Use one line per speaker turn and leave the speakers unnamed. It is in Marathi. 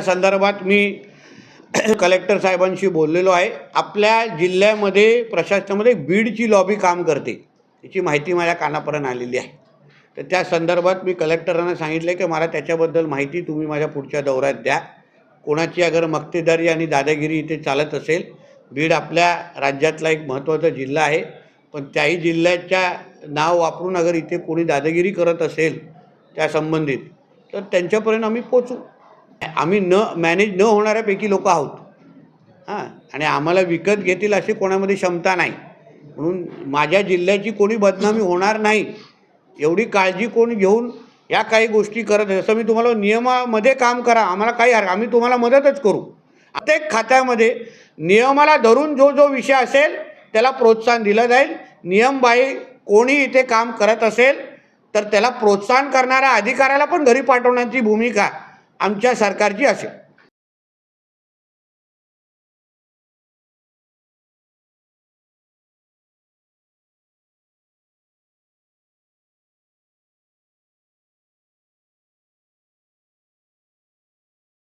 संदर्भात मी कलेक्टर साहेबांशी बोललेलो आहे। आपल्या जिल्ह्यामध्ये प्रशासनामध्ये बीडची लॉबी काम करते, याची माहिती माझ्या कानापर्यंत आलेली आहे। तर त्या संदर्भात मी कलेक्टरांना सांगितले की मला त्याच्याबद्दल माहिती तुम्ही माझ्या पुढच्या दौऱ्यात द्या। कोणाची अगर मक्तेदारी आणि दादागिरी इथे चालत असेल, बीड आपल्या राज्यातला एक महत्त्वाचा जिल्हा आहे, पण त्याही जिल्ह्याच्या नाव वापरून अगर इथे कोणी दादागिरी करत असेल त्या संबंधित, तर त्यांच्यापर्यंत आम्ही पोचू। आम्ही मॅनेज न होणाऱ्यापैकी लोक आहोत आणि आम्हाला विकत घेतील अशी कोणामध्ये क्षमता नाही, म्हणून माझ्या जिल्ह्याची कोणी बदनामी होणार नाही एवढी काळजी कोण घेऊन या काही गोष्टी करत। जसं मी तुम्हाला नियमामध्ये काम करा, आम्हाला काही आम्ही तुम्हाला मदतच करू। प्रत्येक खात्यामध्ये नियमाला धरून जो विषय असेल त्याला प्रोत्साहन दिलं जाईल। नियमबाह्य कोणी इथे काम करत असेल तर त्याला प्रोत्साहन करणाऱ्या अधिकाऱ्याला पण घरी पाठवण्याची भूमिका आमच्या सरकारची असेल।